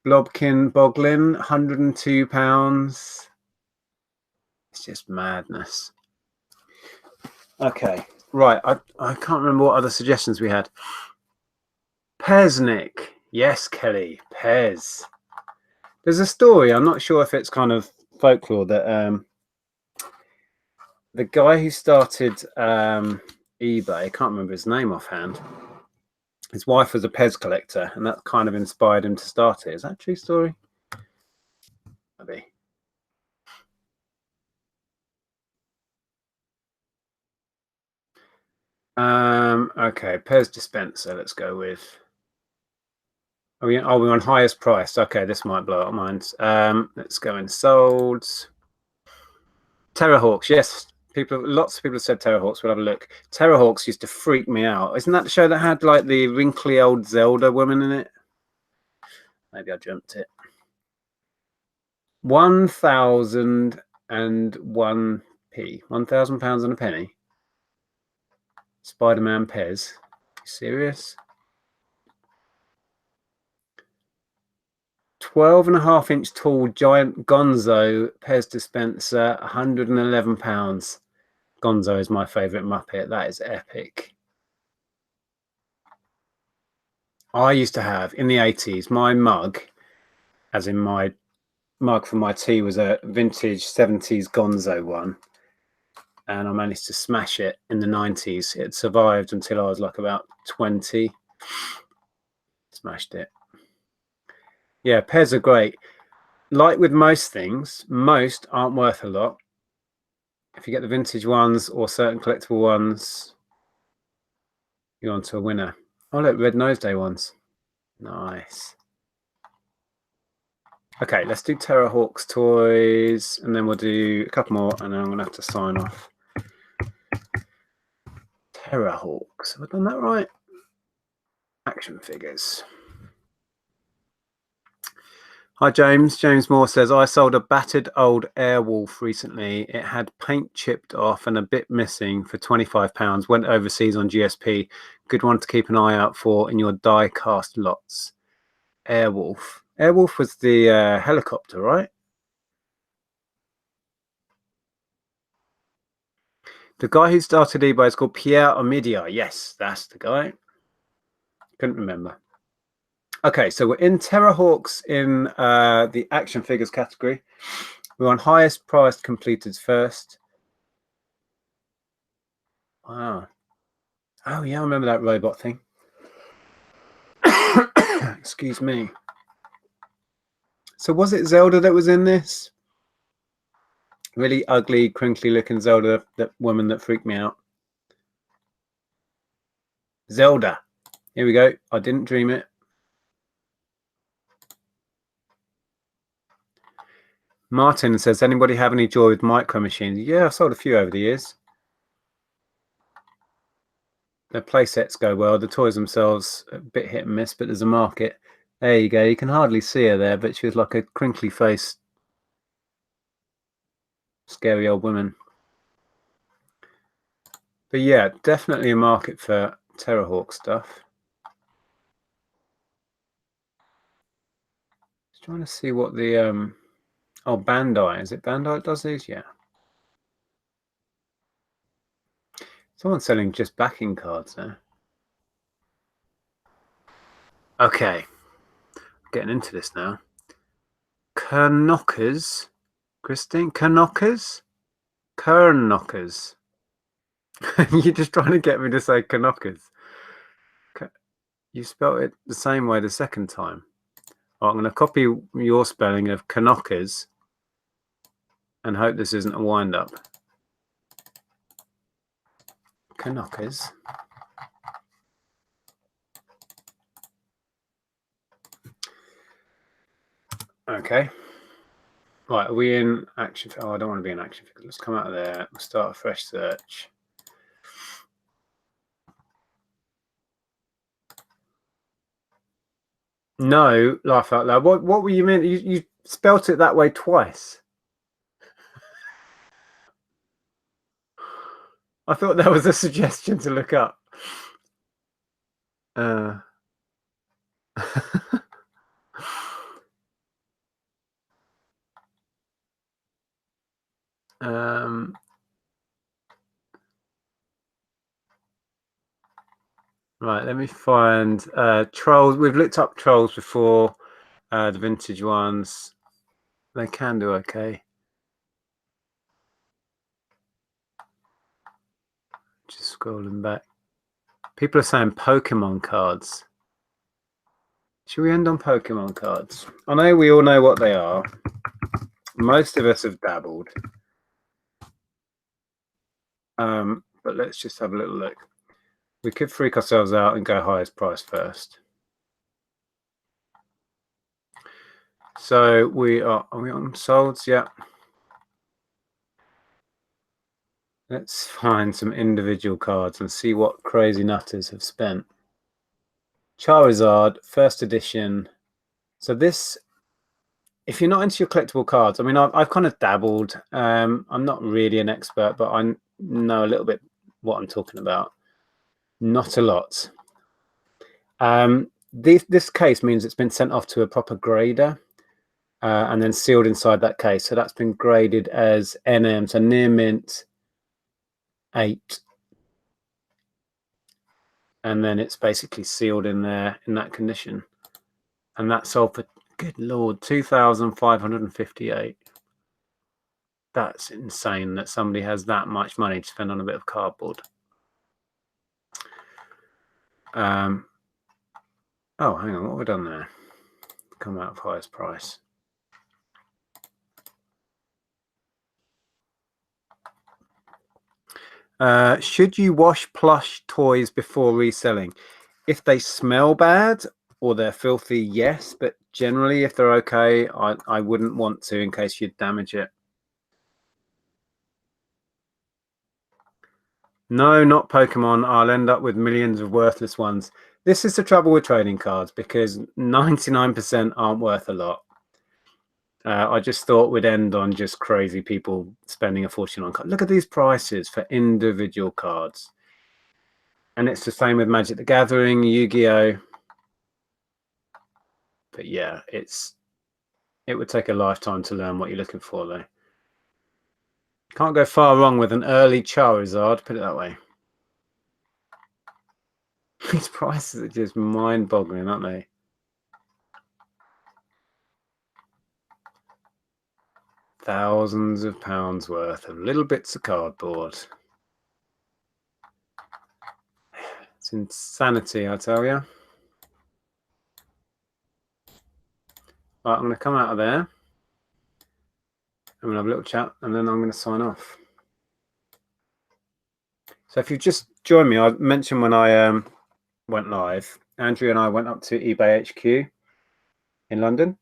Blobkin Boglin, £102. It's just madness. Okay, right. I can't remember what other suggestions we had. Peznik. Yes, Kelly. Pez. There's a story. I'm not sure if it's kind of folklore that the guy who started eBay, I can't remember his name offhand. His wife was a Pez collector, and that kind of inspired him to start it. Is that a true story? Maybe. Okay, Pez Dispenser. Let's go with. Are we on highest price? Okay, this might blow up minds. Let's go in solds. Terrorhawks, yes. Lots of people have said Terrorhawks. We'll have a look. Terrorhawks used to freak me out. Isn't that the show that had like the wrinkly old Zelda woman in it? Maybe I dreamt it. 1,001p. £1,000 and a penny. Spider-Man Pez. You serious? 12.5-inch tall giant Gonzo Pez Dispenser, £111. Gonzo is my favourite Muppet. That is epic. I used to have, in the 80s, my mug, as in my mug for my tea, was a vintage 70s Gonzo one. And I managed to smash it in the 90s. It survived until I was like about 20. Smashed it. Yeah, Pez are great. Like with most things, most aren't worth a lot. If you get the vintage ones or certain collectible ones, you're on to a winner. Oh, look, Red Nose Day ones. Nice. Okay, let's do Terrorhawks toys, and then we'll do a couple more, and then I'm going to have to sign off. Terrorhawks. Have I done that right? Action figures. Hi, James. James Moore says, I sold a battered old Airwolf recently. It had paint chipped off and a bit missing for £25. Went overseas on GSP. Good one to keep an eye out for in your die cast lots. Airwolf. Airwolf was the helicopter, right? The guy who started eBay is called Pierre Omidyar. Yes, that's the guy. Couldn't remember. Okay, so we're in Terrorhawks in the action figures category. We're on highest priced completed first. Wow. Oh, yeah, I remember that robot thing. Excuse me. So was it Zelda that was in this? Really ugly, crinkly looking Zelda, that woman that freaked me out. Zelda. Here we go. I didn't dream it. Martin says, anybody have any joy with micro machines? Yeah, I've sold a few over the years. Their play sets go well. The toys themselves a bit hit and miss, but there's a market. There you go. You can hardly see her there, but she was like a crinkly faced, scary old woman. But yeah, definitely a market for Terrorhawk stuff. Just trying to see what the oh, Bandai. Is it Bandai that does these? Yeah. Someone's selling just backing cards there. Okay. Getting into this now. Kernockers. Christine? Kernockers? Kernockers. You're just trying to get me to say Kernockers. You spelled it the same way the second time. I'm going to copy your spelling of Kernockers and hope this isn't a wind-up. Kernockers. Okay. Right, are we in action? Oh, I don't want to be in action. Let's come out of there. We'll start a fresh search. No, laugh out loud. What were you mean? You spelt it that way twice. I thought that was a suggestion to look up. Right, let me find trolls. We've looked up trolls before, the vintage ones. They can do okay. Just scrolling back. People are saying Pokemon cards. Should we end on Pokemon cards? I know we all know what they are. Most of us have dabbled. But let's just have a little look. We could freak ourselves out and go highest price first. So are we on solds? Yeah. Let's find some individual cards and see what crazy nutters have spent. Charizard, first edition. So this, if you're not into your collectible cards, I mean, I've kind of dabbled. I'm not really an expert, but I know a little bit what I'm talking about. Not a lot. This case means it's been sent off to a proper grader and then sealed inside that case. So that's been graded as NM, so near mint 8. And then it's basically sealed in there in that condition. And that sold for, good Lord, 2,558. That's insane that somebody has that much money to spend on a bit of cardboard. Oh, hang on, what have we done there? Come out of highest price. Should you wash plush toys before reselling? If they smell bad or they're filthy, yes, but generally if they're okay, I wouldn't want to in case you'd damage it. No, not Pokemon. I'll end up with millions of worthless ones. This is the trouble with trading cards because 99% aren't worth a lot. I just thought we'd end on just crazy people spending a fortune on cards. Look at these prices for individual cards. And it's the same with Magic the Gathering, Yu-Gi-Oh! But yeah, it would take a lifetime to learn what you're looking for, though. Can't go far wrong with an early Charizard, put it that way. These prices are just mind-boggling, aren't they? Thousands of pounds worth of little bits of cardboard. It's insanity, I tell you. Right, I'm going to come out of there. I'm going to have a little chat and then I'm going to sign off. So if you've just joined me, I mentioned when I went live, Andrew and I went up to eBay HQ in London.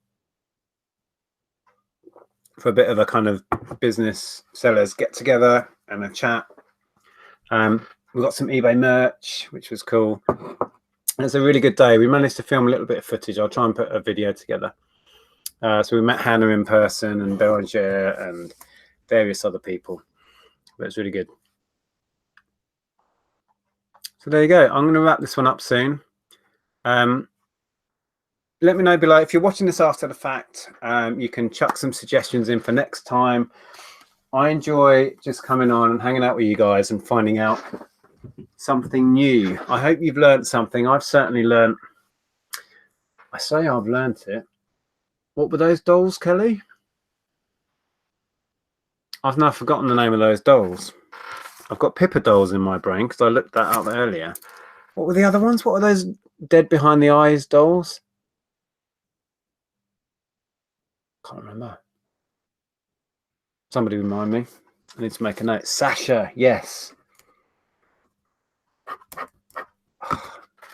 for a bit of a kind of business sellers get together and a chat. We got some eBay merch, which was cool. It's a really good day. We managed to film a little bit of footage. I'll try and put a video together. So we met Hannah in person and Belanger and various other people. But it's really good. So there you go. I'm going to wrap this one up soon. Let me know below if you're watching this after the fact. You can chuck some suggestions in for next time. I enjoy just coming on and hanging out with you guys and finding out something new. I hope you've learned something. I've certainly learned. I say I've learned it. What were those dolls, Kelly? I've now forgotten the name of those dolls. I've got Pippa Dolls in my brain because I looked that up earlier. What were the other ones? What were those dead behind the eyes dolls? Can't remember. Somebody remind me. I need to make a note. Sasha, yes.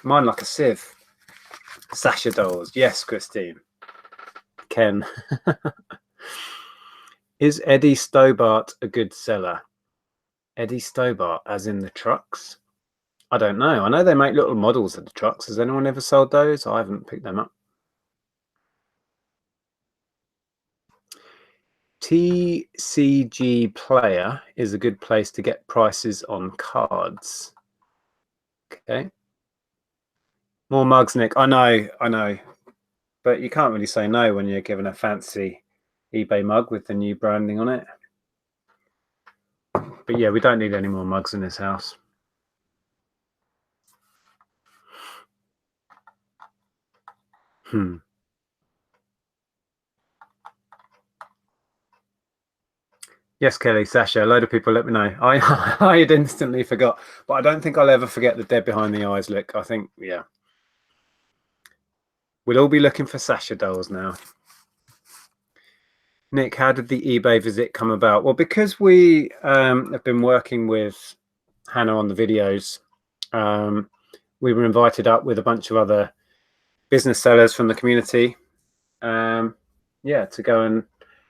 Mine like a sieve. Sasha Dolls, yes, Christine. Ken. Is Eddie Stobart a good seller? Eddie Stobart, as in the trucks? I don't know. I know they make little models of the trucks. Has anyone ever sold those? I haven't picked them up. TCG Player is a good place to get prices on cards. Okay. More mugs, Nick. I know. But you can't really say no when you're given a fancy eBay mug with the new branding on it. But yeah, we don't need any more mugs in this house. Yes, Kelly, Sasha, a load of people let me know. I had instantly forgot, but I don't think I'll ever forget the dead behind the eyes look. I think, yeah. We'll all be looking for Sasha dolls now. Nick, how did the eBay visit come about? Well, because we have been working with Hannah on the videos, we were invited up with a bunch of other business sellers from the community, yeah, to go and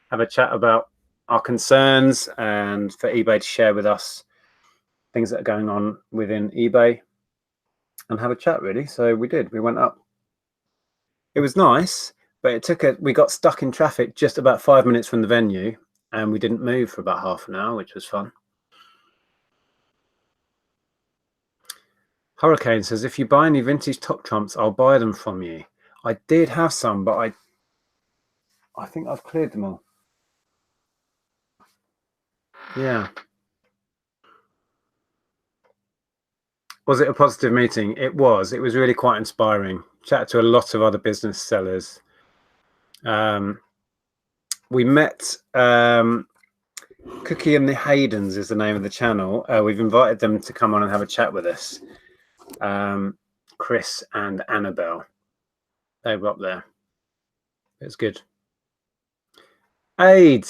have a chat about our concerns and for eBay to share with us things that are going on within eBay and have a chat, really. So we did. We went up. It was nice, but it took we got stuck in traffic just about 5 minutes from the venue, and we didn't move for about half an hour, which was fun. Hurricane says, if you buy any vintage Top Trumps, I'll buy them from you. I did have some, but I think I've cleared them all. Yeah. Was it a positive meeting? It was. It was really quite inspiring. Chatted to a lot of other business sellers. We met Cookie and the Haydens is the name of the channel. We've invited them to come on and have a chat with us. Chris and Annabelle. They were up there. It was good. Aid,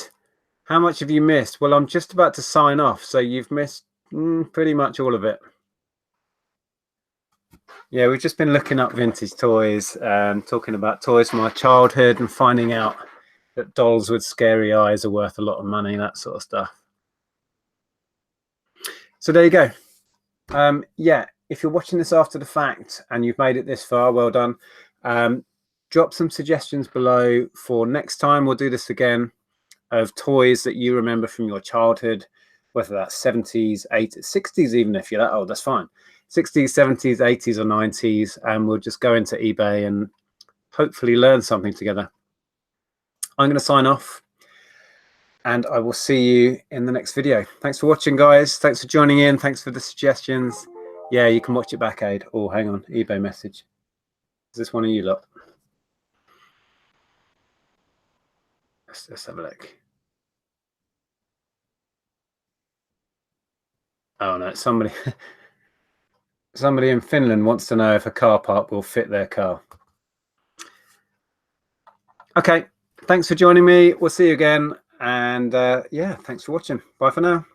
how much have you missed? Well, I'm just about to sign off, so you've missed pretty much all of it. Yeah, we've just been looking up vintage toys and talking about toys from our childhood and finding out that dolls with scary eyes are worth a lot of money, that sort of stuff. So there you go. Yeah, if you're watching this after the fact and you've made it this far, well done. Drop some suggestions below for next time. We'll do this again of toys that you remember from your childhood, whether that's 70s, 80s, 60s, even if you're that old, that's fine. 60s, 70s, 80s or 90s, and we'll just go into eBay and hopefully learn something together. I'm going to sign off and I will see you in the next video. Thanks for watching, guys. Thanks for joining in. Thanks for the suggestions. Yeah, you can watch it back, Aid. Oh, hang on, eBay message. Is this one of you lot? Let's have a look. Oh no, somebody in Finland wants to know if a car park will fit their car. Okay, thanks for joining me. We'll see you again. And yeah, thanks for watching. Bye for now.